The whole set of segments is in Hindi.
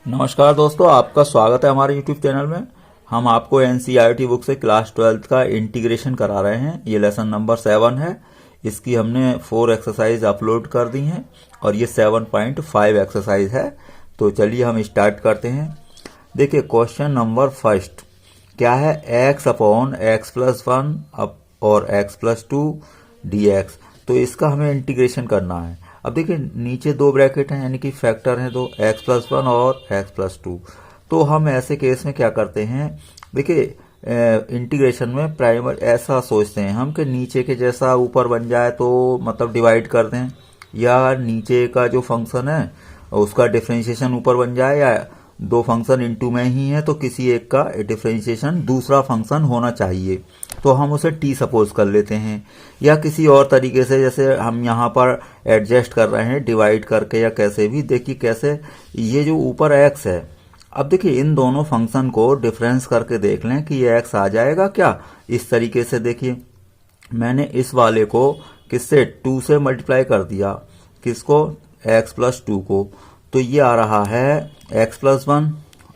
नमस्कार दोस्तों, आपका स्वागत है हमारे YouTube चैनल में। हम आपको NCERT बुक से क्लास 12th का इंटीग्रेशन करा रहे हैं। ये लेसन नंबर 7 है। इसकी हमने 4 एक्सरसाइज अपलोड कर दी हैं और ये 7.5 एक्सरसाइज है। तो चलिए हम स्टार्ट करते हैं। देखिए क्वेश्चन नंबर फर्स्ट क्या है, x अपॉन x प्लस 1 और x प्लस 2 dx। तो इसका हमें इंटीग्रेशन करना है। अब देखिए नीचे दो ब्रैकेट हैं, यानी कि फैक्टर हैं दो, x प्लस 1 और x प्लस 2। तो हम ऐसे केस में क्या करते हैं, देखिए इंटीग्रेशन में प्राइमर ऐसा सोचते हैं हम कि नीचे के जैसा ऊपर बन जाए तो मतलब डिवाइड कर दें, या नीचे का जो फंक्शन है उसका डिफरेंशिएशन ऊपर बन जाए, या दो फंक्शन इनटू में ही है तो किसी एक का डिफरेंशिएशन दूसरा फंक्शन होना चाहिए, तो हम उसे t सपोज कर लेते हैं। या किसी और तरीके से, जैसे हम यहाँ पर एडजस्ट कर रहे हैं डिवाइड करके या कैसे भी, देखिए कैसे ये जो ऊपर x है, अब देखिए इन दोनों फंक्शन को डिफरेंस करके देख लें कि ये x आ जाएगा क्या। इस तरीके से देखिए मैंने इस वाले को किससे 2 से मल्टीप्लाई कर दिया, किसको x प्लस 2 को, तो ये आ रहा है x प्लस 1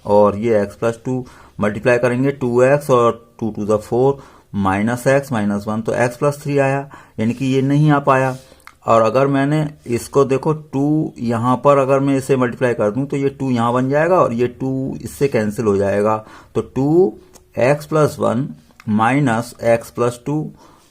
और ये x प्लस 2 मल्टीप्लाई करेंगे 2x और 2 to the 4 minus x minus 1, तो x प्लस 3 आया, यानी कि ये नहीं आ पाया। और अगर मैंने इसको देखो 2 यहाँ पर अगर मैं इसे मल्टीप्लाई कर दूं तो ये 2 यहाँ बन जाएगा और ये 2 इससे कैंसिल हो जाएगा, तो 2x plus 1 minus x plus 2,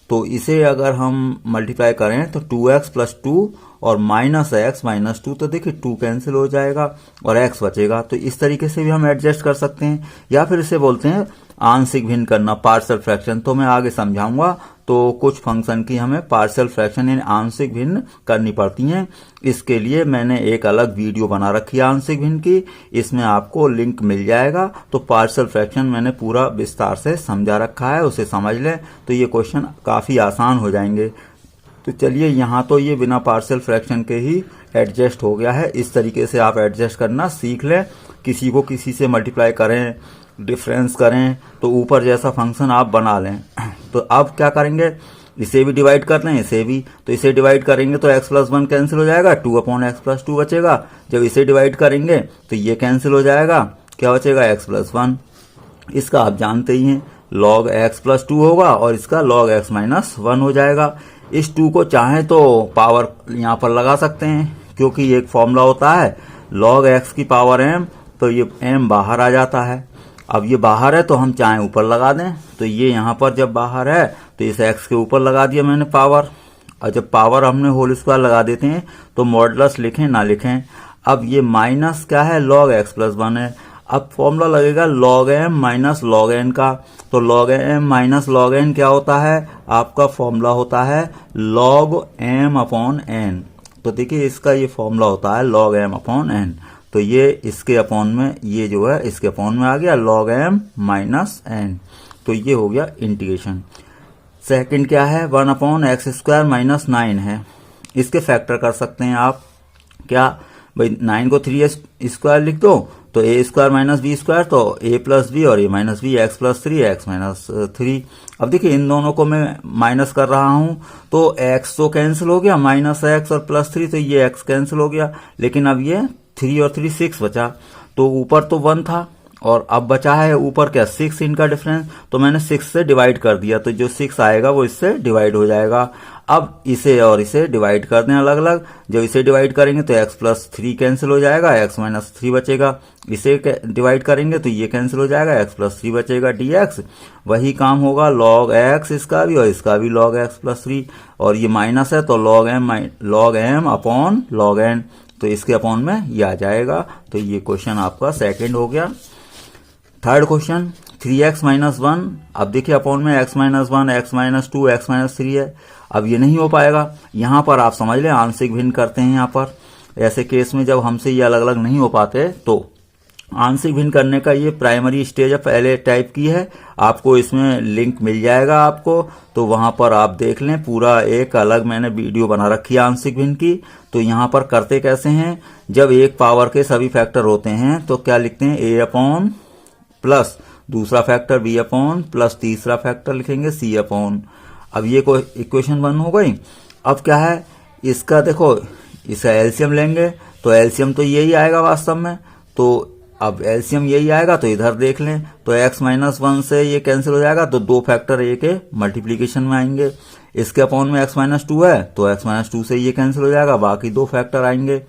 तो इसे अगर हम मल्टीप्लाई करें तो 2x प्लस 2 और माइनस x माइनस 2, तो देखिए 2 कैंसिल हो जाएगा और x बचेगा। तो इस तरीके से भी हम एडजस्ट कर सकते हैं, या फिर इसे बोलते हैं आंशिक भिन्न करना, पार्शियल फ्रैक्शन। तो मैं आगे समझाऊंगा। तो कुछ फंक्शन की हमें पार्शियल फ्रैक्शन यानी आंशिक भिन्न करनी पड़ती हैं। इसके लिए मैंने एक अलग वीडियो बना रखी है आंशिक भिन्न की, इसमें आपको लिंक मिल जाएगा। तो पार्शियल फ्रैक्शन मैंने पूरा विस्तार से समझा रखा है, उसे समझ लें तो ये क्वेश्चन काफी आसान हो जाएंगे। तो चलिए यहाँ तो ये बिना पार्शियल फ्रैक्शन के ही एडजस्ट हो गया है। इस तरीके से आप एडजस्ट करना सीख लें। किसी को किसी से मल्टीप्लाई करें, डिफरेंस करें, तो ऊपर जैसा फंक्शन आप बना लें। तो अब क्या करेंगे, इसे भी डिवाइड कर लें, इसे भी, तो इसे डिवाइड करेंगे तो x प्लस 1 कैंसिल हो जाएगा, 2 अपॉन x प्लस 2 बचेगा। जब इसे डिवाइड करेंगे तो ये कैंसिल हो जाएगा, क्या बचेगा x प्लस 1। इसका आप जानते ही हैं log x प्लस 2 होगा और इसका log x माइनस 1 हो जाएगा। इस 2 को चाहें तो पावर यहाँ पर लगा सकते हैं, क्योंकि एक फॉर्मूला होता है log x की पावर m, तो ये m बाहर आ जाता है। अब ये बाहर है तो हम चाहें ऊपर लगा दें, तो ये यहाँ पर जब बाहर है तो इस x के ऊपर लगा दिया मैंने पावर, और जब पावर हमने होल स्क्वायर लगा देते हैं तो मॉडुलस लिखें ना लिखें। अब ये माइनस क्या है, log x प्लस 1 है। अब फॉर्मूला लगेगा log m minus log n का, तो log m minus log n क्या होता है, आपका फॉर्मूला होता है log m अपॉन n। तो देखिए इसका ये फॉर्मूला होता है log m अपॉन n, तो ये इसके अपॉन में, ये जो है इसके अपॉन में आ गया log m माइनस n। तो ये हो गया इंटीग्रेशन। सेकंड क्या है, 1 अपॉन एक्स स्क्वायर माइनस 9 है। इसके फैक्टर कर सकते हैं आप, क्या भाई 9 को 3 स्क्वायर लिख दो तो a square minus b square, तो a प्लस बी और a minus b, x plus 3 x minus 3। अब देखिए इन दोनों को मैं माइनस कर रहा हूं तो x तो कैंसिल हो गया, माइनस x और प्लस 3, तो ये x कैंसिल हो गया। लेकिन अब ये 3 और 3 6 बचा, तो ऊपर तो 1 था और अब बचा है ऊपर क्या 6, इनका डिफरेंस, तो मैंने 6 से डिवाइड कर दिया, तो जो 6 आएगा वो इससे डिवाइड हो जाएगा। अब इसे और इसे डिवाइड कर दें अलग अलग। जब इसे डिवाइड करेंगे तो x प्लस 3 कैंसिल हो जाएगा, x माइनस 3 बचेगा। इसे डिवाइड करेंगे तो ये कैंसिल हो जाएगा, x प्लस 3 बचेगा dx। वही काम होगा log x इसका भी और इसका भी log x प्लस 3, और ये माइनस है तो log m upon log n, तो इसके अपॉन में ये आ जाएगा। तो ये क्वेश्चन आपका सेकंड हो गया। थर्ड क्वेश्चन 3x माइनस 1, अब देखिए अपॉन में x minus 1, x minus 2, x minus 3 है। अब ये नहीं हो पाएगा, यहाँ पर आप समझ लें आंशिक भिन्न करते हैं। यहाँ पर ऐसे केस में जब हमसे ये अलग अलग नहीं हो पाते तो आंशिक भिन्न करने का ये प्राइमरी स्टेज है, पहले टाइप की है। आपको इसमें लिंक मिल जाएगा आपको, तो वहां पर आप देख लें, पूरा एक अलग मैंने वीडियो बना रखी है आंशिक भिन्न की। तो यहाँ पर करते कैसे हैं, जब एक पावर के सभी फैक्टर होते हैं तो क्या लिखते हैं, a अपॉन प्लस दूसरा फैक्टर b अपॉन प्लस तीसरा फैक्टर लिखेंगे c अपॉन। अब ये कोई इक्वेशन 1 हो गई। अब क्या है, इसका देखो, इसका एलसीएम लेंगे तो एलसीएम तो यही आएगा वास्तव में। तो अब एलसीएम यही आएगा, तो इधर देख लें तो x माइनस 1 से ये कैंसिल हो जाएगा, तो 2 फैक्टर a के मल्टीप्लीकेशन में आएंगे। इसके अपॉन में x माइनस 2 है, तो x माइनस 2 से ये कैंसिल हो जाएगा, बाकी 2 फैक्टर आएंगे।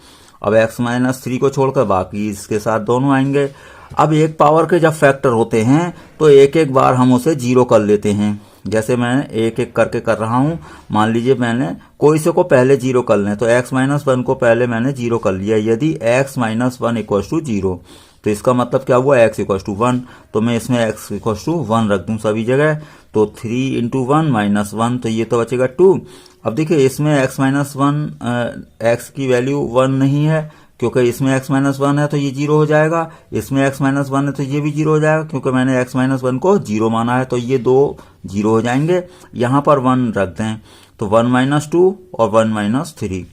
अब x माइनस 3 को छोड़कर बाकी इसके साथ दोनों आएंगे। अब एक पावर के जब फैक्टर होते हैं तो एक एक बार हम उसे 0 कर लेते हैं। जैसे मैं एक एक करके कर रहा हूं, मान लीजिए मैंने कोई से को पहले 0 कर लें, तो x माइनस 1 को पहले मैंने 0 कर लिया। यदि x माइनस 1 इक्वल टू 0, तो इसका मतलब क्या हुआ, x इक्वल टू 1, तो मैं इसमें x इक्वल टू 1 रख दूं सभी जगह। तो 3 इंटू 1 माइनस 1, तो ये तो बचेगा 2। अब देखिए इसमें x माइनस 1 x की वैल्यू 1 नहीं है, क्योंकि इसमें x माइनस 1 है तो ये 0 हो जाएगा, इसमें x माइनस 1 है तो ये भी 0 हो जाएगा, क्योंकि मैंने x माइनस 1 को 0 माना है, तो ये 2 0 हो जाएंगे। यहाँ पर 1 रख दें, तो 1 माइनस 2 और 1 माइनस 3,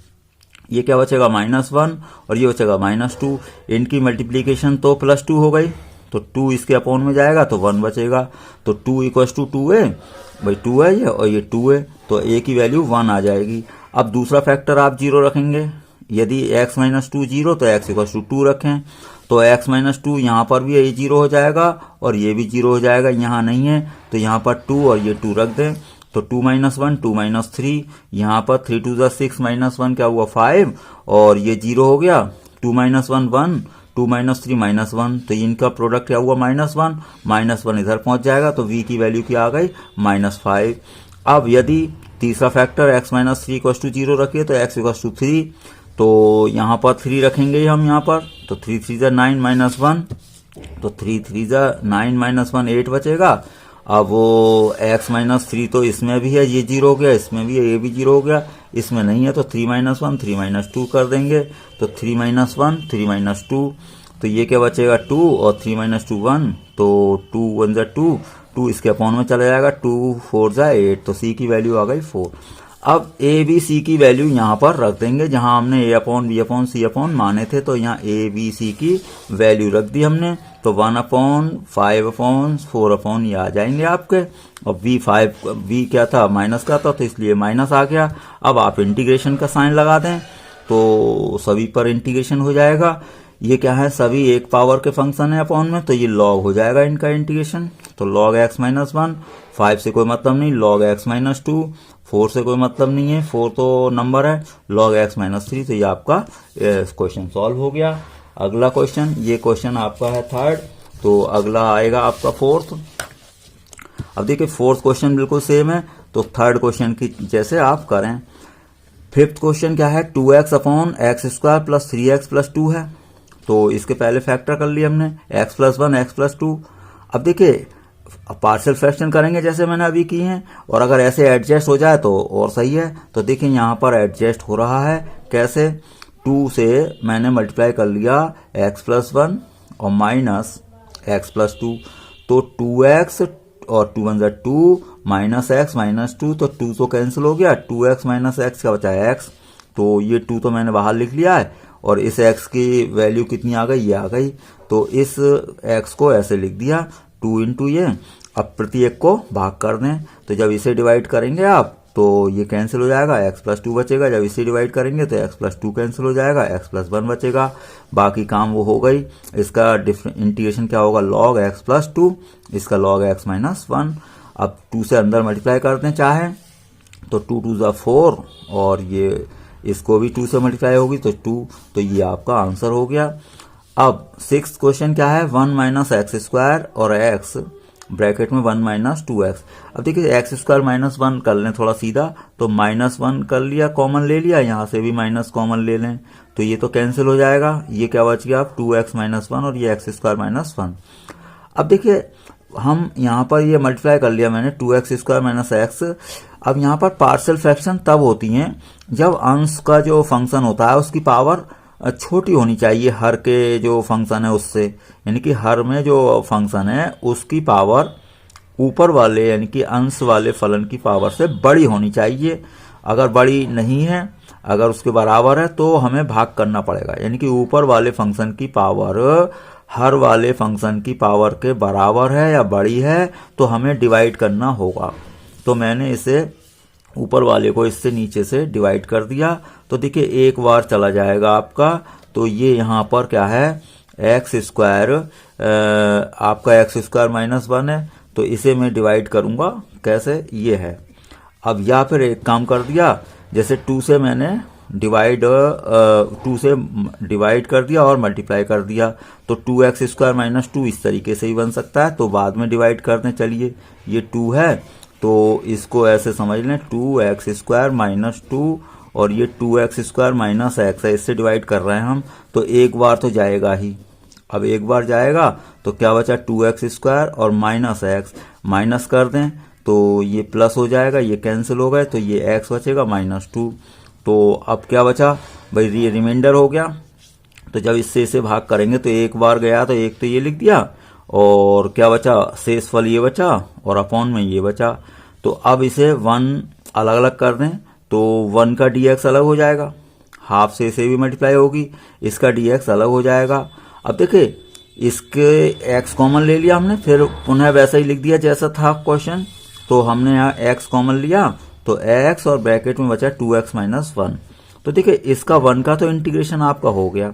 ये क्या बचेगा माइनस 1 और ये बचेगा माइनस 2। इनकी मल्टीप्लीकेशन तो प्लस 2 हो गई, तो 2 इसके अपॉन में जाएगा तो 1 बचेगा। तो 2 इक्वल टू 2 है, भाई 2 है ये और ये 2 है, तो a की वैल्यू 1 आ जाएगी। अब दूसरा फैक्टर आप 0 रखेंगे। यदि x माइनस 2 0, तो x इक्वल टू 2 रखें, तो x माइनस 2 यहाँ पर भी ये 0 हो जाएगा और ये भी 0 हो जाएगा, यहाँ नहीं है तो यहाँ पर 2 और ये 2 रख दें, तो 2 माइनस 1 2 माइनस 3, यहाँ पर 3 टू द 6 माइनस 1 क्या हुआ 5 और ये 0 हो गया। 2 माइनस 1 1, 2 माइनस 3 माइनस 1, तो इनका प्रोडक्ट क्या हुआ माइनस 1 इधर पहुंच जाएगा, तो v की वैल्यू क्या आ गई -5। अब यदि तीसरा factor x minus 3 equal to 0 रखिए, तो x इक्वल टू 3, तो यहाँ पर 3 रखेंगे हम यहाँ पर, तो 3 3 जा 9 माइनस 1, तो 3 3 जा 9 माइनस 1 8 बचेगा। अब वो x माइनस 3 तो इसमें भी है, ये 0 हो गया, इसमें भी है, ये भी 0 हो गया, इसमें नहीं है, तो 3 माइनस 1 3 माइनस 2 कर देंगे, तो 3 माइनस 1 3 माइनस 2, तो ये क्या बचेगा 2 और 3 माइनस 2 1, तो 2 1 जा 2, 2 इसके अपॉन में चला जाएगा, 2 4 जा 8, तो c की वैल्यू आ गई 4। अब a b c की वैल्यू यहाँ पर रख देंगे, जहाँ हमने a upon b upon c upon माने थे, तो यहाँ a b c की वैल्यू रख दी हमने, तो 1 अपॉन 5 अपॉन 4 अपॉन ये आ जाएंगे आपके। और v क्या था माइनस का था, तो इसलिए माइनस आ गया। अब आप इंटीग्रेशन का साइन लगा दें तो सभी पर इंटीग्रेशन हो जाएगा। ये क्या है, सभी एक पावर के फंक्शन है अपॉन में, तो ये लॉग हो जाएगा इनका इंटीग्रेशन, तो log x माइनस 1, 5 से कोई मतलब नहीं, log x माइनस 2, 4 से कोई मतलब नहीं है, 4 तो नंबर है, log x माइनस 3, तो ये आपका क्वेश्चन सॉल्व हो गया। अगला क्वेश्चन, ये क्वेश्चन आपका है 3rd, तो अगला आएगा आपका 4th। अब देखिए 4th क्वेश्चन बिल्कुल सेम है, तो 3rd क्वेश्चन की जैसे आप करें। 5th क्वेश्चन क्या है, 2x upon X square plus 3x plus 2 है, तो इसके पहले फैक्टर कर लिए हमने, x प्लस 1 x प्लस 2। अब देखिए पार्शियल फ्रैक्शन करेंगे जैसे मैंने अभी की हैं, और अगर ऐसे एडजस्ट हो जाए तो और सही है। तो देखिए यहाँ पर एडजस्ट हो रहा है कैसे, 2 से मैंने मल्टीप्लाई कर लिया x प्लस 1 और माइनस x प्लस 2, तो 2x और 2 1 2 माइनस x माइनस 2, तो 2 तो कैंसिल हो गया, 2x माइनस x का बचा है x, तो ये 2 तो मैंने बाहर लिख लिया है, और इस x की वैल्यू कितनी आ गई, ये आ गई, तो इस x को ऐसे लिख दिया 2 इंटू ये। अब प्रत्येक को भाग कर दें, तो जब इसे डिवाइड करेंगे आप तो ये कैंसिल हो जाएगा, x प्लस 2 बचेगा, जब इसे डिवाइड करेंगे तो x प्लस 2 कैंसिल हो जाएगा, x प्लस 1 बचेगा, बाकी काम वो हो गई। इसका इंटीग्रेशन क्या होगा, log x प्लस 2, इसका log x माइनस 1। अब 2 से अंदर मल्टीप्लाई करते हैं चाहे, तो 2 2 जा 4, और ये इसको भी 2 से मल्टीप्लाई होगी तो 2, तो ये आपका आंसर हो गया। अब 6th क्वेश्चन क्या है, 1 माइनस एक्स स्क्वायर और x ब्रैकेट में 1 माइनस 2x। अब देखिए एक्स स्क्वायर माइनस 1 कर लें थोड़ा सीधा, तो माइनस 1 कर लिया, कॉमन ले लिया, यहाँ से भी माइनस कॉमन ले लें, तो ये तो कैंसिल हो जाएगा, ये क्या बच गया, 2x माइनस 1 और ये एक्स स्क्वायर माइनस 1। अब देखिए हम यहाँ पर ये मल्टीप्लाई कर लिया मैंने 2x स्क्वायर माइनस एक्स। अब यहाँ पर पार्शियल फ्रैक्शन तब होती हैं जब अंश का जो फंक्शन होता है उसकी पावर छोटी होनी चाहिए हर के जो फंक्शन है उससे, यानी कि हर में जो फंक्शन है उसकी पावर ऊपर वाले यानी कि अंश वाले फलन की पावर से बड़ी होनी चाहिए। अगर बड़ी नहीं है, अगर उसके बराबर है, तो हमें भाग करना पड़ेगा, यानी कि ऊपर वाले फंक्शन की पावर हर वाले फंक्शन की पावर के बराबर है या बड़ी है, तो हमें डिवाइड करना होगा। तो मैंने इसे ऊपर वाले को इससे नीचे से डिवाइड कर दिया, तो देखिए एक बार चला जाएगा आपका, तो ये यहाँ पर क्या है, एक्स स्क्वायर आपका एक्स स्क्वायर माइनस 1 है, तो इसे मैं डिवाइड करूंगा कैसे, ये है। अब या फिर एक काम कर दिया, जैसे 2 से मैंने टू से डिवाइड कर दिया और मल्टीप्लाई कर दिया, तो 2x स्क्वायर माइनस 2 इस तरीके से ही बन सकता है। तो बाद में डिवाइड कर दें, चलिए ये 2 है तो इसको ऐसे समझ लें 2x स्क्वायर माइनस 2 और ये 2x स्क्वायर माइनस एक्स है, इससे डिवाइड कर रहे हैं हम, तो एक बार तो जाएगा ही। अब एक बार जाएगा तो क्या बचा, 2x स्क्वायर और माइनस एक्स, माइनस कर दें तो ये प्लस हो जाएगा, ये कैंसिल हो गए तो ये x बचेगा माइनस 2। तो अब क्या बचा भाई, ये रिमाइंडर हो गया। तो जब इससे इसे भाग करेंगे तो एक बार गया तो एक तो ये लिख दिया और क्या बचा, शेषफल ये बचा और अपॉन में ये बचा। तो अब इसे 1 अलग अलग कर दें तो 1 का dx अलग हो जाएगा, हाफ से इसे भी मल्टीप्लाई होगी, इसका dx अलग हो जाएगा। अब देखिए इसके x कॉमन ले लिया हमने, फिर पुनः वैसा ही लिख दिया जैसा था क्वेश्चन। तो हमने यहाँ x कॉमन लिया तो x और ब्रैकेट में बचा 2x माइनस 1। तो देखिए इसका 1 का तो इंटीग्रेशन आपका हो गया,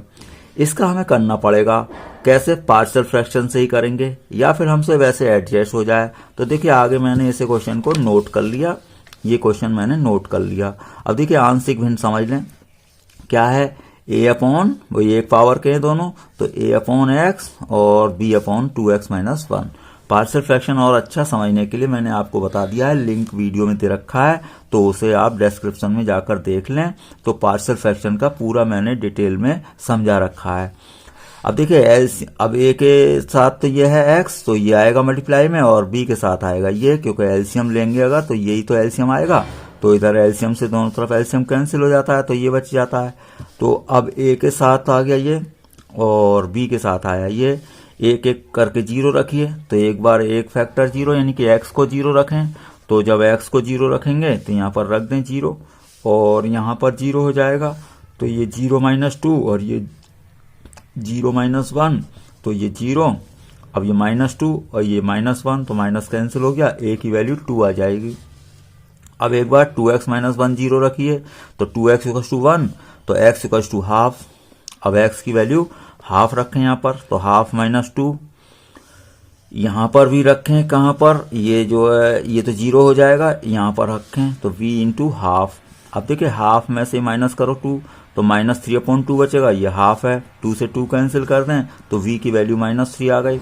इसका हमें करना पड़ेगा कैसे, पार्शियल फ्रैक्शन से ही करेंगे या फिर हमसे वैसे एडजस्ट हो जाए। तो देखिए आगे मैंने इसे क्वेश्चन को नोट कर लिया, ये क्वेश्चन मैंने नोट कर लिया। अब देखिए आंशिक भिन्न समझ लें क्या है, a अपॉन, वो एक पावर के हैं दोनों, तो a अपॉन एक्स और b upon 2x minus 1। Partial fraction और अच्छा समझने के लिए मैंने आपको बता दिया है, लिंक वीडियो में दे रखा है, तो उसे आप डिस्क्रिप्शन में जाकर देख लें। तो पार्शियल फ्रैक्शन का पूरा मैंने डिटेल में समझा रखा है। अब देखिए अब a के साथ तो ये है x, तो ये आएगा मल्टीप्लाई में, और b के साथ आएगा ये, क्योंकि एलसीएम लेंगे अगर तो यही तो एलसीएम आएगा। तो इधर एलसीएम से दोनों तरफ एलसीएम कैंसिल हो जाता है तो ये बच जाता है। तो अब a के साथ आ गया ये और b के साथ आया ये, एक एक करके 0 रखिए, तो एक बार एक फैक्टर 0 यानी कि x को 0 रखें। तो जब x को 0 रखेंगे तो यहाँ पर रख दें 0 और यहाँ पर 0 हो जाएगा, तो ये 0 माइनस 2 और ये 0 माइनस 1, तो ये 0, अब ये माइनस 2 और ये माइनस 1, तो माइनस कैंसिल हो गया, a की वैल्यू 2 आ जाएगी। अब एक बार 2x माइनस 1 0 रखिए, तो 2x इक्वल टू 1, तो x इक्वल टू हाफ। अब x की वैल्यू हाफ रखें यहाँ पर, तो हाफ माइनस 2, यहाँ पर भी रखें, कहाँ पर, ये जो है ये तो 0 हो जाएगा, यहाँ पर रखें तो v इंटू हाफ। अब देखिए हाफ में से माइनस करो 2, तो माइनस 3 अपॉन 2 बचेगा, ये हाफ है, 2 से 2 कैंसिल कर दें तो v की वैल्यू माइनस 3 आ गई।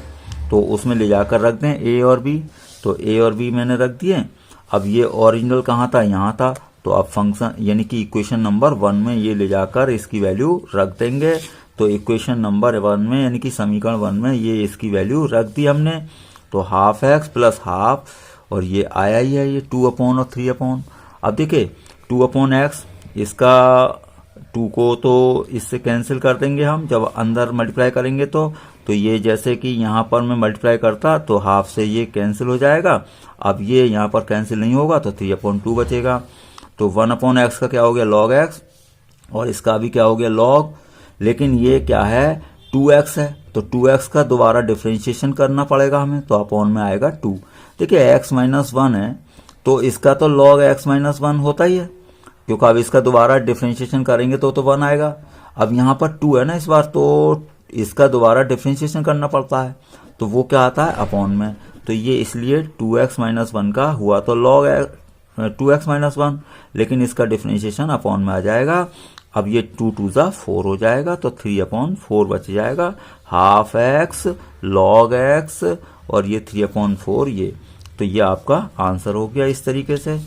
तो उसमें ले जाकर रख दें a और b, तो a और b मैंने रख दिए। अब ये ओरिजिनल कहाँ था, यहाँ था, तो अब फंक्शन यानी कि इक्वेशन नंबर 1 में ये ले जाकर इसकी वैल्यू रख देंगे। तो इक्वेशन नंबर 1 में यानी कि समीकरण 1 में ये इसकी वैल्यू रख दी हमने, तो हाफ एक्स प्लस हाफ, और ये आया ही है ये 2 अपॉन और 3 अपॉन। अब देखिए 2 अपॉन एक्स, इसका 2 को तो इससे कैंसिल कर देंगे हम जब अंदर मल्टीप्लाई करेंगे तो ये जैसे कि यहाँ पर मैं मल्टीप्लाई करता तो हाफ से ये कैंसिल हो जाएगा। अब ये यहाँ पर कैंसिल नहीं होगा तो 3 अपॉन 2 बचेगा। तो 1 अपॉन एक्स का क्या हो गया, लॉग एक्स, और इसका भी क्या हो गया, लॉग। लेकिन ये क्या है, 2x है, तो 2x का दोबारा डिफरेंशिएशन करना पड़ेगा हमें, तो अपॉन में आएगा 2। देखिए x माइनस 1 है तो इसका तो log x माइनस 1 होता ही है, क्योंकि अब इसका दोबारा डिफरेंशिएशन करेंगे तो 1 आएगा। अब यहाँ पर 2 है ना इस बार, तो इसका दोबारा डिफरेंशिएशन करना पड़ता है, तो वो क्या आता है, अपॉन में। तो ये इसलिए 2x माइनस 1 का हुआ तो log 2x माइनस 1, लेकिन इसका डिफरेंशिएशन अपॉन में आ जाएगा। अब ये 2 2 जा 4 हो जाएगा, तो 3 अपॉन 4 बच जाएगा, हाफ एक्स लॉग एक्स और ये 3 अपॉन 4 ये। तो ये आपका आंसर हो गया इस तरीके से।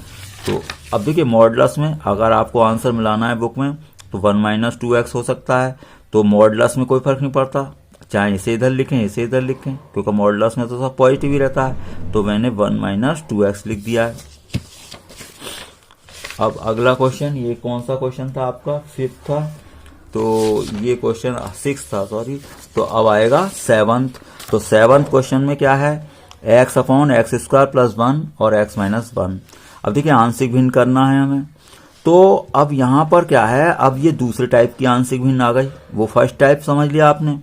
तो अब देखिए मॉडुलस में अगर आपको आंसर मिलाना है बुक में तो 1 माइनस 2x हो सकता है, तो मॉडुलस में कोई फर्क नहीं पड़ता, चाहे इसे इधर लिखें इसे इधर लिखें, क्योंकि मॉडुलस में तो सब पॉजिटिव ही रहता है। तो मैंने 1 माइनस 2x लिख दिया है। अब अगला क्वेश्चन, ये कौन सा क्वेश्चन था आपका, 5th था, तो ये क्वेश्चन 6th था सॉरी। तो अब आएगा 7th। तो 7th क्वेश्चन में क्या है, x upon X square plus 1 और x माइनस 1। अब देखिए आंशिक भिन्न करना है हमें, तो अब यहाँ पर क्या है, अब ये दूसरे टाइप की आंशिक भिन्न आ गई, वो फर्स्ट टाइप समझ लिया आपने।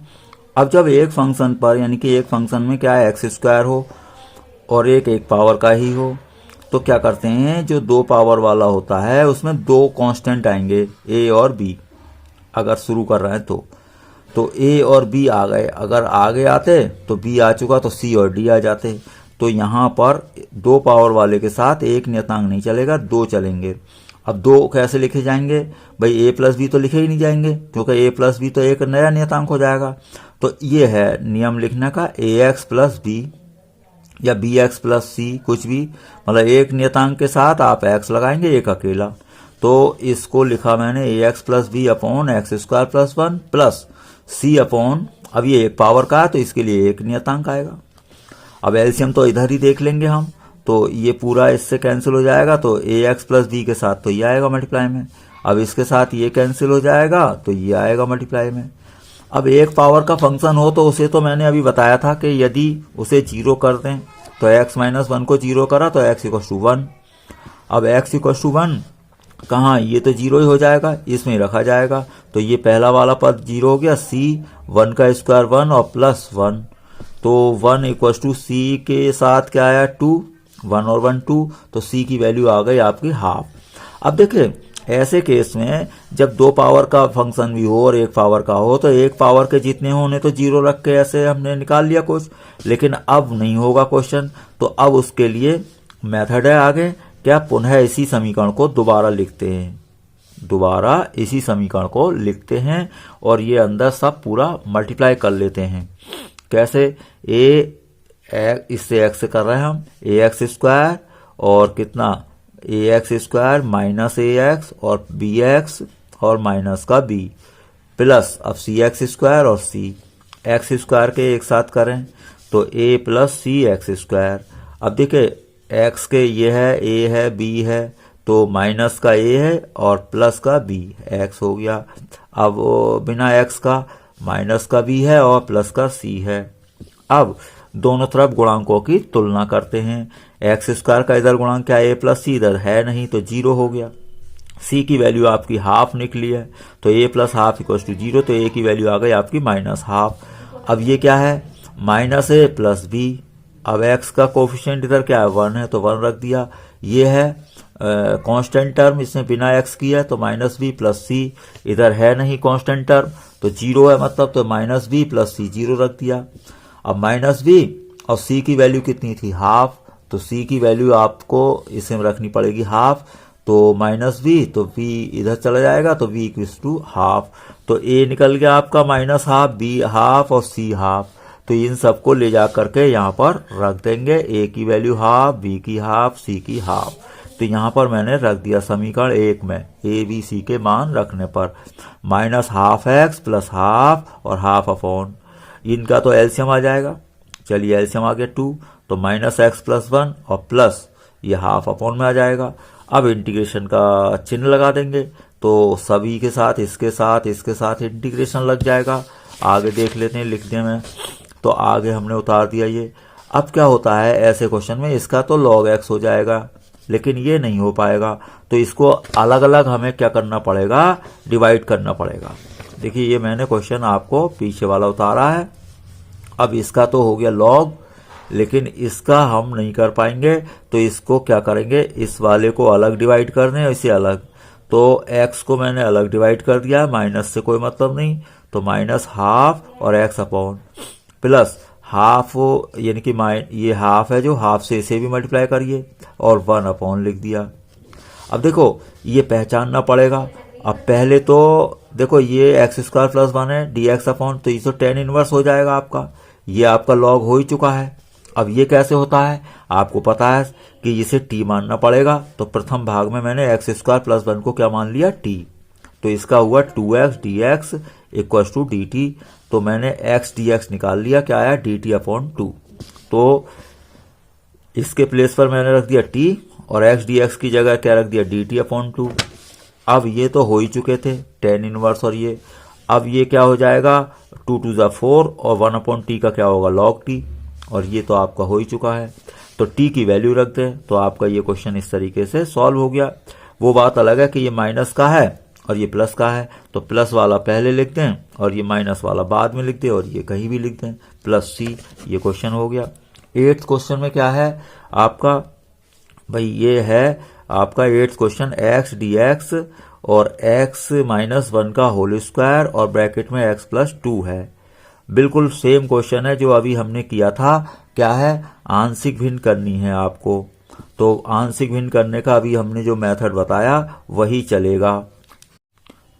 अब जब एक फंक्शन पर यानी कि एक फंक्शन में क्या है, एक्स स्क्वायर हो और एक पावर का ही हो, तो क्या करते हैं, जो 2 पावर वाला होता है उसमें 2 कांस्टेंट आएंगे, a और b, अगर शुरू कर रहे हैं तो ए और बी आ गए, अगर आगे आते तो बी आ चुका तो सी और डी आ जाते। तो यहाँ पर 2 पावर वाले के साथ एक नियतांक नहीं चलेगा, 2 चलेंगे। अब 2 कैसे लिखे जाएंगे भाई, ए प्लस बी तो लिखे ही नहीं जाएंगे क्योंकि ए प्लस बी तो एक नया नियतांक हो जाएगा। तो ये है नियम लिखने का, ए एक्स प्लस बी या बी एक्स प्लस सी, कुछ भी, मतलब एक नियतांक के साथ आप एक्स लगाएंगे एक अकेला। तो इसको लिखा मैंने A X plus B upon X square plus 1 plus C upon, अब ये एक पावर का है तो इसके लिए एक नियतांक आएगा। अब एलसीएम तो इधर ही देख लेंगे हम, तो ये पूरा इससे कैंसिल हो जाएगा, तो ए एक्स प्लस बी के साथ तो ये आएगा मल्टीप्लाई में। अब इसके साथ ये कैंसिल हो जाएगा तो ये आएगा मल्टीप्लाई में। अब एक पावर का फंक्शन हो तो उसे तो मैंने अभी बताया था कि यदि उसे 0 कर दें तो x माइनस 1 को 0 करा तो x इक्वल टू 1। अब x इक्वल टू 1 कहाँ, ये तो 0 ही हो जाएगा, इसमें रखा जाएगा। तो ये पहला वाला पद 0 हो गया, c 1 का स्क्वायर 1 और प्लस 1, तो 1 इक्वल टू c के साथ क्या आया 2, 1 और 1 2, तो c की वैल्यू आ गई आपकी हाफ। अब देखिए ऐसे केस में जब 2 पावर का फंक्शन भी हो और 1 पावर का हो तो 1 पावर के जितने होने तो 0 रख के ऐसे हमने निकाल लिया कुछ, लेकिन अब नहीं होगा क्वेश्चन। तो अब उसके लिए मेथड है आगे, क्या पुनः इसी समीकरण को दोबारा लिखते हैं, दोबारा इसी समीकरण को लिखते हैं और ये अंदर सब पूरा मल्टीप्लाई कर लेते हैं। कैसे, इससे एक्स कर रहे हैं हम, ए एक्स स्क्वायर और कितना ए एक्स स्क्वायर माइनस ए एक्स और बी एक्स और माइनस का बी प्लस अब सी एक्स स्क्वायर और सी एक्स स्क्वायर के एक साथ करें तो ए प्लस सी एक्स स्क्वायर। अब देखिए एक्स के ये है, ए है, बी है, तो माइनस का ए है और प्लस का बी, एक्स हो गया। अब बिना एक्स का माइनस का बी है और प्लस का सी है। अब दोनों तरफ गुणांकों की तुलना करते हैं, एक्स स्क्वायर का इधर गुणांक क्या है, ए प्लस सी, इधर है नहीं तो 0 हो गया। सी की वैल्यू आपकी हाफ निकली है तो ए प्लस हाफ इक्वल टू 0, तो ए की वैल्यू आ गई आपकी माइनस हाफ। अब ये क्या है, माइनस ए प्लस बी। अब एक्स का कोफिशिएंट इधर क्या है 1 है तो 1 रख दिया। ये है कांस्टेंट टर्म, इसमें बिना एक्स की है तो माइनस बी प्लस सी, इधर है नहीं कांस्टेंट टर्म तो 0 है मतलब, तो माइनस बी प्लस सी 0 रख दिया। अब माइनस बी और सी की वैल्यू कितनी थी हाफ, तो सी की वैल्यू आपको इसमें रखनी पड़ेगी हाफ, तो माइनस बी तो बी इधर चला जाएगा तो बी इक्वल टू हाफ। तो ए निकल गया आपका माइनस हाफ, बी हाफ और सी हाफ। तो इन सबको ले जा करके यहाँ पर रख देंगे, ए की वैल्यू हाफ, बी की हाफ, सी की हाफ। तो यहाँ पर मैंने रख दिया समीकरण 1 में ए बी सी के मान रखने पर minus half x plus half और हाफ अपॉन, इनका तो एलसीएम आ जाएगा। चलिए एलसीएम आ गया 2, तो माइनस एक्स प्लस 1 और प्लस ये हाफ अपॉन में आ जाएगा। अब इंटीग्रेशन का चिन्ह लगा देंगे तो सभी के साथ इसके साथ इंटीग्रेशन लग जाएगा। आगे देख लेते हैं लिखने में, तो आगे हमने उतार दिया ये। अब क्या होता है ऐसे क्वेश्चन में, इसका तो log x हो जाएगा लेकिन ये नहीं हो पाएगा, तो इसको अलग अलग हमें क्या करना पड़ेगा, डिवाइड करना पड़ेगा। देखिए ये मैंने क्वेश्चन आपको पीछे वाला उतारा है। अब इसका तो हो गया log, लेकिन इसका हम नहीं कर पाएंगे, तो इसको क्या करेंगे, इस वाले को अलग डिवाइड कर दें, इसे अलग। तो x को मैंने अलग डिवाइड कर दिया, माइनस से कोई मतलब नहीं, तो माइनस हाफ और x अपॉन प्लस हाफ, यानी कि ये हाफ है जो हाफ से इसे भी मल्टीप्लाई करिए और 1 अपॉन लिख दिया। अब देखो ये पहचानना पड़ेगा। अब पहले तो देखो ये एक्स स्क्वायर प्लस 1 है डी एक्स अपॉन, तो ये तो tan इनवर्स हो जाएगा आपका, ये आपका log हो ही चुका है। अब ये कैसे होता है आपको पता है कि इसे t मानना पड़ेगा, तो प्रथम भाग में मैंने एक्स स्क्वायर प्लस 1 को क्या मान लिया t, तो इसका हुआ 2x dx equal to dt, तो मैंने x dx निकाल लिया, क्या आया dt अपॉन 2। तो इसके प्लेस पर मैंने रख दिया t और x dx की जगह क्या रख दिया dt अपॉन 2। अब ये तो हो ही चुके थे tan इनवर्स और ये, अब ये क्या हो जाएगा 2 2 ज़ा 4 और 1 अपॉन t का क्या होगा log t, और ये तो आपका हो ही चुका है। तो t की वैल्यू रख दें तो आपका ये क्वेश्चन इस तरीके से सॉल्व हो गया। वो बात अलग है कि ये माइनस का है और ये प्लस का है, तो प्लस वाला पहले लिख दें और ये माइनस वाला बाद में लिख दें और ये कहीं भी लिख दें प्लस सी, ये क्वेश्चन हो गया। 8th क्वेश्चन में क्या है आपका भाई, ये है आपका 8th क्वेश्चन x dx और x माइनस 1 का होल स्क्वायर और ब्रैकेट में x प्लस 2 है। बिल्कुल सेम क्वेश्चन है जो अभी हमने किया था। क्या है, आंशिक भिन्न करनी है आपको। तो आंशिक भिन्न करने का अभी हमने जो मेथड बताया वही चलेगा।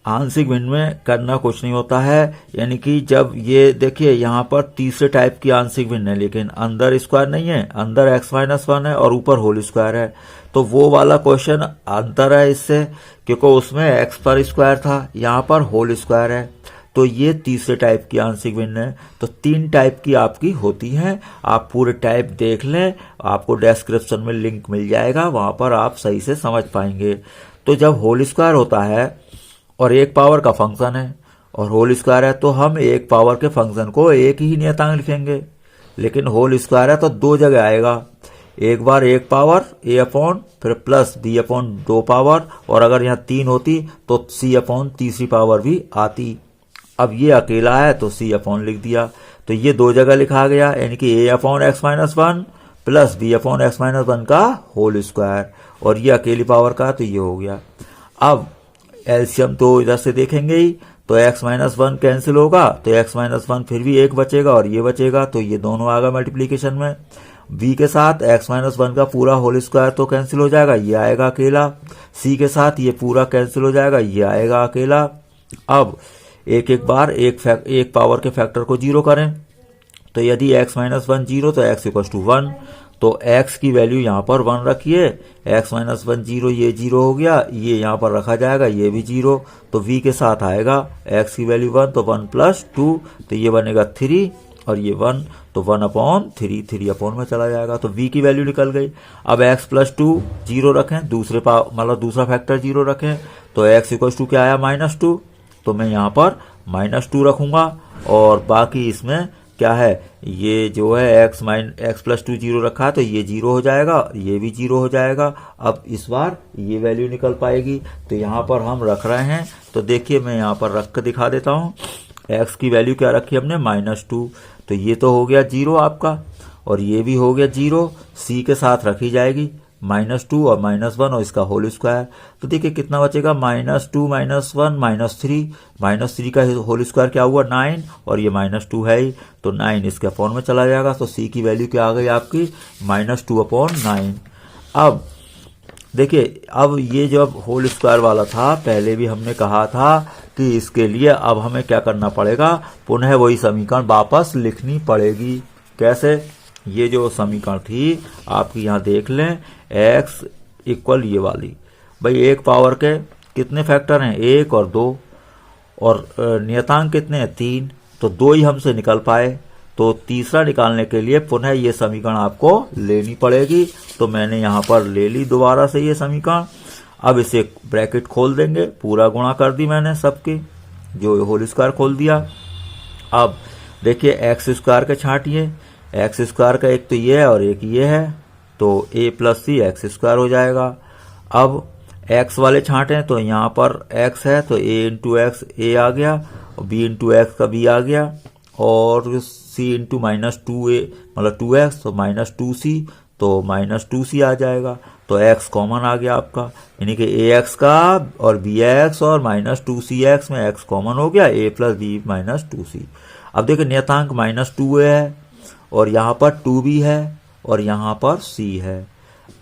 आंशिक भिन्न में करना कुछ नहीं होता है, यानी कि जब ये देखिए यहाँ पर तीसरे टाइप की आंशिक भिन्न है, लेकिन अंदर स्क्वायर नहीं है, अंदर x माइनस 1 है और ऊपर होल स्क्वायर है। तो वो वाला क्वेश्चन अंतर है इससे, क्योंकि उसमें x पर स्क्वायर था, यहाँ पर होल स्क्वायर है। तो ये तीसरे टाइप की आंशिक भिन्न है। तो 3 टाइप की आपकी होती हैं। आप पूरे टाइप देख लें, आपको डिस्क्रिप्शन में लिंक मिल जाएगा, वहां पर आप सही से समझ पाएंगे। तो जब होल स्क्वायर होता है और एक पावर का फंक्शन है और होल स्क्वायर है, तो हम एक पावर के फंक्शन को एक ही नियतांक लिखेंगे। लेकिन होल स्क्वायर है तो 2 जगह आएगा, एक बार एक पावर a अपॉन फिर प्लस b अपॉन 2 पावर, और अगर यहाँ 3 होती तो c अपॉन तीसरी पावर भी आती। अब ये अकेला है तो c अपॉन लिख दिया, तो ये 2 जगह लिखा गया, यानी कि a upon x minus 1 plus b upon x minus 1 का होल स्क्वायर, और ये अकेली पावर का, तो ये हो गया। अब एलसीएम तो इधर से देखेंगे ही, तो x माइनस 1 कैंसिल होगा, तो x माइनस 1 फिर भी एक बचेगा और ये बचेगा, तो ये दोनों आ गए मल्टीप्लीकेशन में। b के साथ x माइनस 1 का पूरा होल स्क्वायर तो कैंसिल हो जाएगा, ये आएगा अकेला। c के साथ ये पूरा कैंसिल हो जाएगा, ये आएगा अकेला। अब एक एक बार एक पावर के फैक्टर को 0 करें, तो यदि x माइनस 1 0 तो x इक्वल टू 1, तो x की वैल्यू यहाँ पर 1 रखिए, x माइनस 1 0, ये 0 हो गया, ये यहाँ पर रखा जाएगा, ये भी 0, तो v के साथ आएगा x की वैल्यू 1, तो 1 प्लस 2, तो ये बनेगा 3 और ये 1, तो 1 अपॉन 3, 3 अपॉन में चला जाएगा, तो v की वैल्यू निकल गई। अब x प्लस 2 0 रखें, दूसरा फैक्टर 0 रखें, तो x इक्वल टू क्या आया, -2, तो मैं यहाँ पर -2 रखूंगा, और बाकी इसमें क्या है, ये जो है x प्लस 2 0 रखा है, तो ये 0 हो जाएगा, ये भी 0 हो जाएगा। अब इस बार ये वैल्यू निकल पाएगी, तो यहाँ पर हम रख रहे हैं, तो देखिए मैं यहाँ पर रख कर दिखा देता हूँ। x की वैल्यू क्या रखी हमने, -2, तो ये तो हो गया 0 आपका, और ये भी हो गया 0, c के साथ रखी जाएगी -2 और -1 और इसका होल स्क्वायर, तो देखिए कितना बचेगा, -2 -1 -3 का होल स्क्वायर क्या हुआ, 9, और ये -2 है ही, तो 9 इसके अपॉन में चला जाएगा, तो c की वैल्यू क्या आ गई आपकी, -2 अपॉन 9। अब देखिए, अब ये जब होल स्क्वायर वाला था, पहले भी हमने कहा था कि इसके लिए अब हमें क्या करना पड़ेगा, पुनः वही समीकरण वापस लिखनी पड़ेगी। कैसे, ये जो समीकरण थी आपकी यहाँ देख लें, x इक्वल ये वाली, भाई एक पावर के कितने फैक्टर हैं, 1 और 2, और नियतांक कितने हैं, 3, तो 2 ही हमसे निकल पाए, तो तीसरा निकालने के लिए पुनः ये समीकरण आपको लेनी पड़ेगी। तो मैंने यहाँ पर ले ली दोबारा से ये समीकरण। अब इसे ब्रैकेट खोल देंगे, पूरा गुणा कर दी मैंने सबकी, जो होल स्क्वायर खोल दिया। अब देखिए एक्स स्क्वायर के छांटिए, एक्स स्क्वायर का एक तो ये है और एक ये है, तो a plus c x square हो जाएगा। अब x वाले छांटें तो यहाँ पर x है तो a इंटू एक्स a आ गया, और b इंटू एक्स का b आ गया, और c इंटू -2a मतलब 2x तो -2c, तो -2c आ जाएगा, तो x कॉमन आ गया आपका, यानी कि ax का और bx और -2cx में x कॉमन हो गया, a प्लस b -2c। अब देखिए नियतांक -2a है और यहाँ पर 2b है और यहाँ पर c है।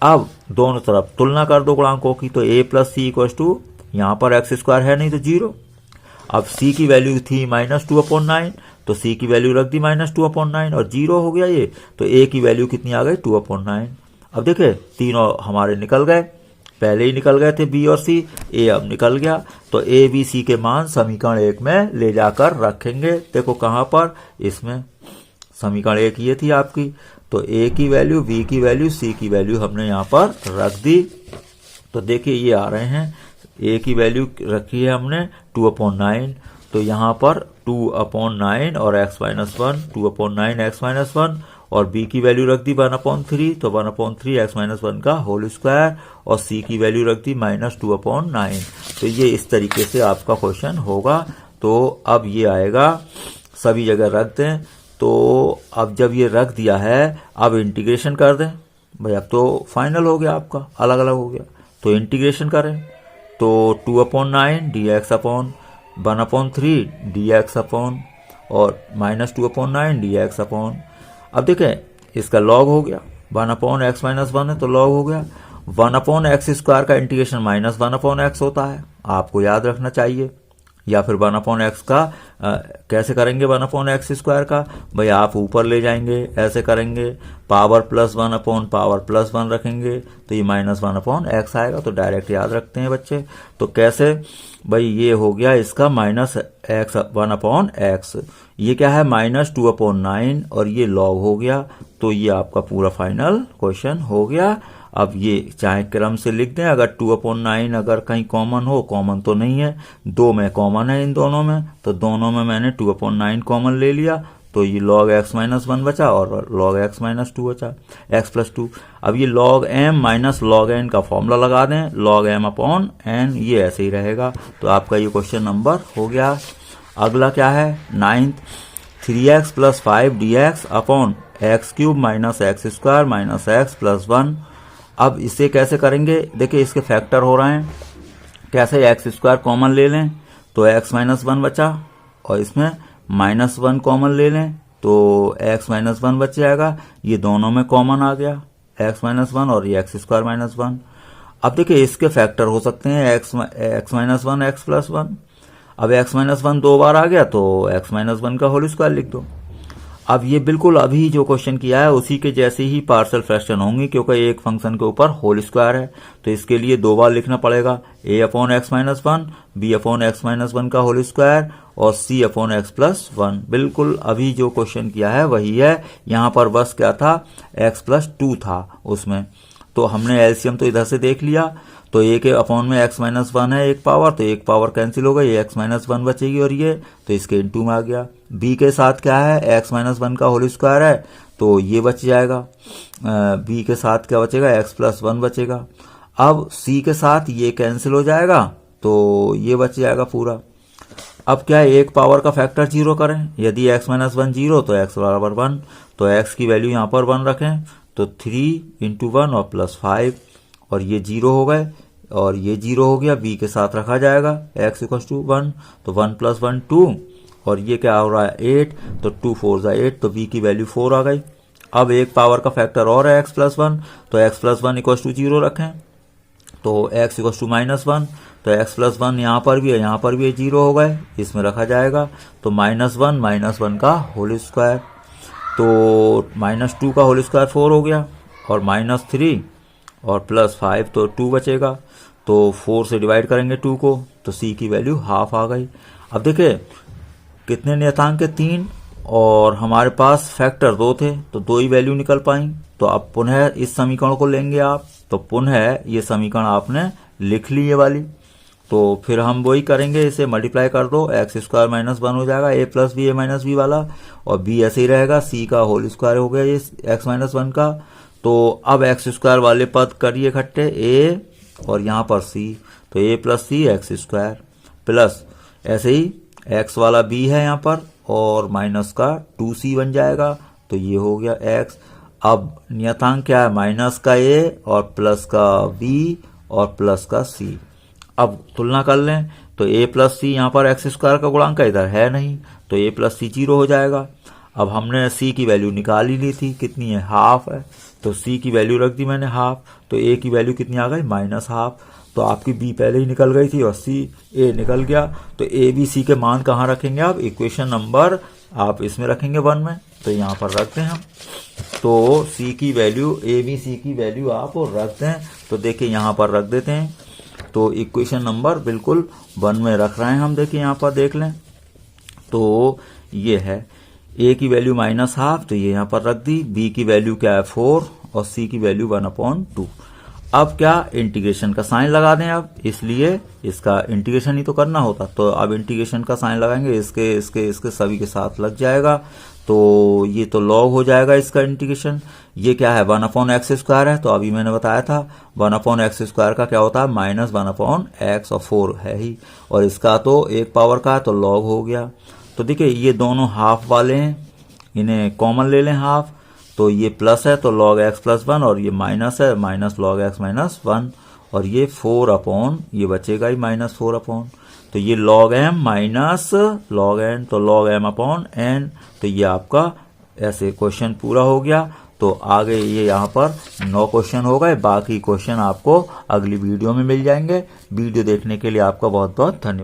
अब दोनों तरफ तुलना कर दो गुणांकों की, तो a plus c equal to, यहाँ पर एक्स स्क्वायर है नहीं तो 0। अब c की वैल्यू थी -2/9, तो c की वैल्यू रख दी -2/9 और 0 हो गया ये, तो a की वैल्यू कितनी आ गई 2/9। अब देखिए तीनों हमारे निकल गए, पहले ही निकल गए थे b और c, a अब निकल गया, तो a b c के मान समीकरण 1 में ले जाकर रखेंगे। देखो कहाँ पर, इसमें समीकरण 1 ये थी आपकी, तो a की वैल्यू, b की वैल्यू, c की वैल्यू हमने यहाँ पर रख दी। तो देखिए ये आ रहे हैं, a की वैल्यू रखी है हमने 2/9, तो यहाँ पर 2/9 और x माइनस 1, 2/9 x माइनस 1, और b की वैल्यू रख दी 1/3, तो 1/3 x माइनस 1 का होल स्क्वायर, और c की वैल्यू रख दी -2/9। तो ये इस तरीके से आपका क्वेश्चन होगा। तो अब ये आएगा, सभी जगह रख दें, तो अब जब ये रख दिया है, अब इंटीग्रेशन कर दें भाई, अब तो फाइनल हो गया आपका, अलग अलग हो गया, तो इंटीग्रेशन करें, तो 2/9 dx अपॉन 1/3 dx अपॉन और -2/9 dx अपॉन, अब देखें इसका लॉग हो गया, 1/x-1 है तो लॉग हो गया। 1/x² का इंटीग्रेशन -1/x होता है, आपको याद रखना चाहिए। या फिर 1/x का कैसे करेंगे, 1/x² का भाई आप ऊपर ले जाएंगे, ऐसे करेंगे, पावर +1 पावर +1 रखेंगे तो ये -1/x आएगा। तो डायरेक्ट याद रखते हैं बच्चे। तो कैसे भाई, ये हो गया इसका -1/x, ये क्या है -2/9 और ये लॉग हो गया। तो ये आपका पूरा फाइनल क्वेश्चन हो गया। अब ये चाहे क्रम से लिख दें, अगर 2/9 अगर कहीं कॉमन हो, कॉमन तो नहीं है, 2 में कॉमन है इन दोनों में, तो दोनों में मैंने 2/9 कॉमन ले लिया, तो ये log x-1 बचा और log x-2 बचा, x+2। अब ये log m minus log n का फॉर्मूला लगा दें, log m/n, ये ऐसे ही रहेगा। तो आपका ये क्वेश्चन नंबर हो गया। अगला क्या है 9th, 3x + 5 dx upon x³ - x² - x+1। अब इसे कैसे करेंगे, देखिए इसके फैक्टर हो रहे हैं, कैसे x² कॉमन ले लें तो x-1 बचा और इसमें -1 कॉमन ले लें तो x-1 बच जाएगा। ये दोनों में कॉमन आ गया x-1 और ये x² - 1। अब देखिए इसके फैक्टर हो सकते हैं x-1 x+1। अब x-1 दो बार आ गया तो x-1 का होल स्क्वायर लिख दो। अब ये बिल्कुल अभी जो क्वेश्चन किया है उसी के जैसे ही पार्शियल फ्रैक्शन होंगे, क्योंकि एक फंक्शन के ऊपर होल स्क्वायर है तो इसके लिए दो बार लिखना पड़ेगा, a/x-1 b/x-1 का होल स्क्वायर और c/x+1। बिल्कुल अभी जो क्वेश्चन किया है वही है। यहाँ पर बस क्या था, x+2 था उसमें, तो हमने एलसीएम तो इधर से देख लिया। तो a के अपॉन में x-1 है एक पावर, तो एक पावर कैंसिल हो गई, x-1 बचेगी और ये तो इसके इनटू में आ गया। b के साथ क्या है, x-1 का होल स्क्वायर है तो ये बच जाएगा। b के साथ क्या बचेगा, x+1 बचेगा। अब c के साथ ये कैंसिल हो जाएगा तो ये बच जाएगा पूरा। अब क्या है, एक पावर का फैक्टर 0 करें, यदि x-1 0 तो x बराबर 1, तो x की वैल्यू यहाँ पर 1 रखें तो 3 × 1 और +5 और ये 0 हो गए और ये 0 हो गया, b के साथ रखा जाएगा x = 1, तो 1 + 1 2 और ये क्या हो रहा है 8, तो 2 4 8, तो b की वैल्यू 4 आ गई। अब एक पावर का फैक्टर और है x+1, तो x+1 = 0 रखें तो x = -1, तो x+1 यहाँ पर भी है, यहाँ पर भी 0 हो गए, इसमें रखा जाएगा तो -1 का होल स्क्वायर, तो -2 का होल स्क्वायर 4 हो गया और -3 और +5 तो 2 बचेगा, तो 4 से डिवाइड करेंगे 2 को तो c की वैल्यू हाफ आ गई। अब देखिए कितने नियतांक के 3 और हमारे पास फैक्टर 2 थे तो 2 ही वैल्यू निकल पाई। तो अब पुनः इस समीकरण को लेंगे आप, तो पुनः ये समीकरण आपने लिख ली ये वाली, तो फिर हम वही करेंगे, इसे मल्टीप्लाई कर दो, x² - 1 हो जाएगा a + b a - b वाला, और b ऐसे ही रहेगा, c का होल स्क्वायर हो गया ये x - 1 का। तो अब x² वाले पद करिए इकट्ठे a और यहाँ पर c, तो a + c x² प्लस ऐसे ही x वाला b है यहाँ पर और माइनस का 2c बन जाएगा, तो ये हो गया x। अब नियतांक क्या है, माइनस का a और प्लस का b और प्लस का c। अब तुलना कर लें तो a + c यहाँ पर x² का गुणांक इधर है नहीं, तो a + c 0 हो जाएगा। अब हमने c की वैल्यू निकाल ही ली थी, कितनी है, हाफ है, तो c की वैल्यू रख दी मैंने हाफ, तो a की वैल्यू कितनी आ गई, -1/2। तो आपकी b पहले ही निकल गई थी और c a निकल गया। तो a b c के मान कहाँ रखेंगे आप, इक्वेशन नंबर आप इसमें रखेंगे 1 में, तो यहाँ पर रखते हैं हम। तो c की वैल्यू a b c की वैल्यू आप रख दें, तो देखिए यहाँ पर रख देते हैं, तो इक्वेशन नंबर बिल्कुल 1 में रख रहे हैं हम। देखिए यहाँ पर देख लें, तो ये है a की वैल्यू -1/2, तो ये यहाँ पर रख दी, b की वैल्यू क्या है 4 और c की वैल्यू 1/2। अब क्या, इंटीग्रेशन का साइन लगा दें अब, इसलिए इसका इंटीग्रेशन ही तो करना होता, तो अब इंटीग्रेशन का साइन लगाएंगे, इसके सभी के साथ लग जाएगा, तो ये तो लॉग हो जाएगा इसका इंटीग्रेशन। ये क्या है, 1/x² है, तो अभी मैंने बताया था 1/x² का क्या होता है, -1/x और 4 है ही, और इसका तो एक पावर का है तो लॉग हो गया। तो देखिए ये दोनों हाफ वाले हैं, इन्हें कॉमन ले लें हाफ, तो ये प्लस है तो log x + 1 और ये माइनस है, -log x - 1, और ये 4 अपॉन ये बचेगा ही -4 अपॉन, तो ये log m minus log n, तो log m अपॉन n। तो ये आपका ऐसे क्वेश्चन पूरा हो गया। तो आगे ये यहाँ पर 9 क्वेश्चन हो गए, बाकी क्वेश्चन आपको अगली वीडियो में मिल जाएंगे। वीडियो देखने के लिए आपका बहुत बहुत धन्यवाद।